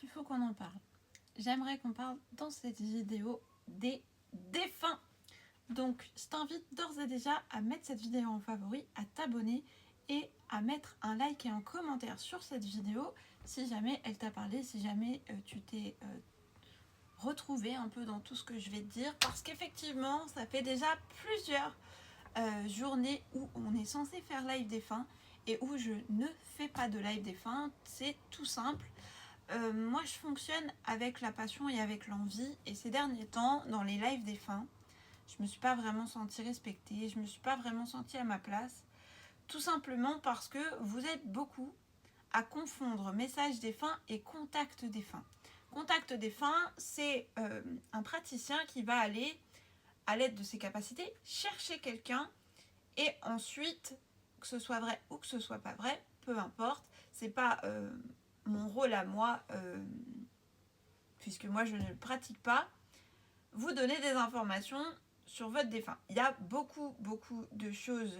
qu'il faut qu'on en parle. J'aimerais qu'on parle dans cette vidéo des défunts. Donc, je t'invite d'ores et déjà à mettre cette vidéo en favori, à t'abonner et à mettre un like et un commentaire sur cette vidéo si jamais elle t'a parlé, si jamais tu t'es retrouvé un peu dans tout ce que je vais te dire. Parce qu'effectivement, ça fait déjà plusieurs journées où on est censé faire live défunt et où je ne fais pas de live défunt. C'est tout simple. Moi, je fonctionne avec la passion et avec l'envie. Et ces derniers temps, dans les lives défunts, je me suis pas vraiment sentie respectée. Je me suis pas vraiment sentie à ma place. Tout simplement parce que vous êtes beaucoup à confondre message défunt et contact défunt. Contact défunt, c'est un praticien qui va aller, à l'aide de ses capacités, chercher quelqu'un et ensuite, que ce soit vrai ou que ce soit pas vrai, peu importe, c'est pas mon rôle à moi, puisque moi je ne le pratique pas, vous donner des informations sur votre défunt. Il y a beaucoup de choses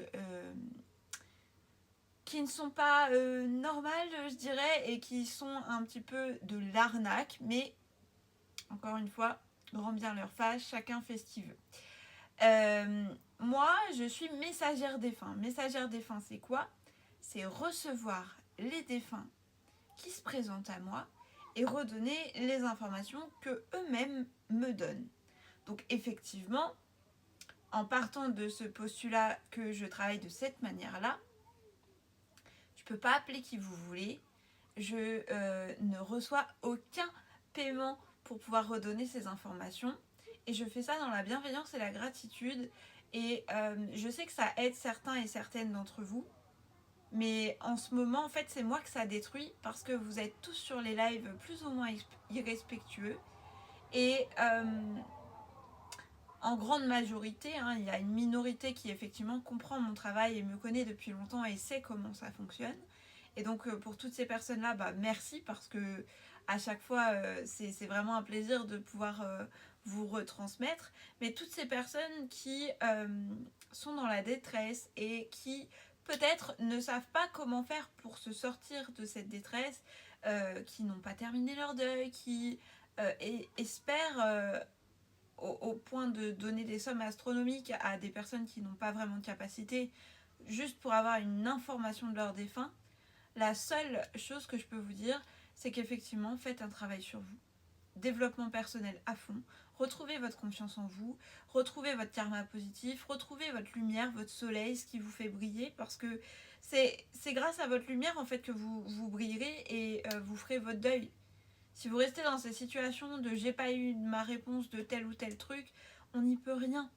qui ne sont pas normales, je dirais, et qui sont un petit peu de l'arnaque, mais encore une fois, grand bien leur fasse, chacun fait ce qu'il veut. Moi, je suis messagère défunt. Messagère défunt, c'est quoi? C'est recevoir les défunts qui se présentent à moi et redonner les informations que eux-mêmes me donnent. Donc effectivement, en partant de ce postulat que je travaille de cette manière-là, je ne peux pas appeler qui vous voulez. Je ne reçois aucun paiement pour pouvoir redonner ces informations. Et je fais ça dans la bienveillance et la gratitude. Et je sais que ça aide certains et certaines d'entre vous. Mais en ce moment, en fait, c'est moi que ça détruit parce que vous êtes tous sur les lives plus ou moins irrespectueux. Et en grande majorité, il y a une minorité qui effectivement comprend mon travail et me connaît depuis longtemps et sait comment ça fonctionne. Et donc pour toutes ces personnes-là, merci parce que à chaque fois, c'est vraiment un plaisir de pouvoir vous retransmettre. Mais toutes ces personnes qui sont dans la détresse et qui peut-être ne savent pas comment faire pour se sortir de cette détresse, qui n'ont pas terminé leur deuil, qui espèrent au point de donner des sommes astronomiques à des personnes qui n'ont pas vraiment de capacité, juste pour avoir une information de leur défunt. La seule chose que je peux vous dire, c'est qu'effectivement, faites un travail sur vous. Développement personnel à fond. Retrouvez votre confiance en vous. Retrouvez votre karma positif. Retrouvez votre lumière, votre soleil, ce qui vous fait briller. Parce que c'est grâce à votre lumière, en fait, que vous brillerez et vous ferez votre deuil. Si vous restez dans ces situations de j'ai pas eu ma réponse de tel ou tel truc, on n'y peut rien.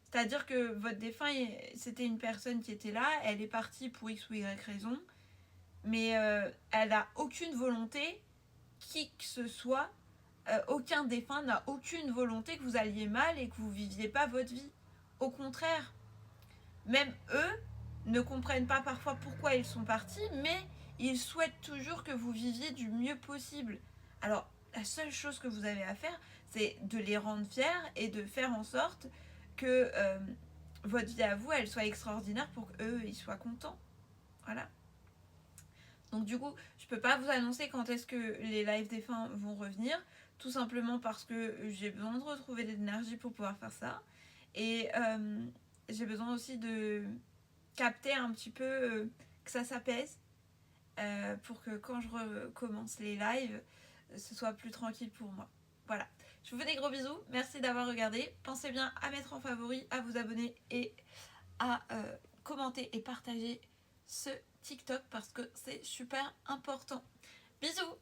C'est-à-dire que votre défunt, c'était une personne qui était là, elle est partie pour X ou Y raison, mais elle n'a aucune volonté, qui que ce soit, aucun défunt n'a aucune volonté que vous alliez mal et que vous viviez pas votre vie. Au contraire, même eux ne comprennent pas parfois pourquoi ils sont partis, mais ils souhaitent toujours que vous viviez du mieux possible. Alors, la seule chose que vous avez à faire, c'est de les rendre fiers et de faire en sorte que votre vie à vous, elle soit extraordinaire pour qu'eux, ils soient contents. Voilà. Donc du coup, je peux pas vous annoncer quand est-ce que les lives défunts vont revenir, tout simplement parce que j'ai besoin de retrouver de l'énergie pour pouvoir faire ça. Et j'ai besoin aussi de capter un petit peu que ça s'apaise pour que quand je recommence les lives, ce soit plus tranquille pour moi. Voilà. Je vous fais des gros bisous. Merci d'avoir regardé. Pensez bien à mettre en favori, à vous abonner et à commenter et partager ce TikTok parce que c'est super important. Bisous!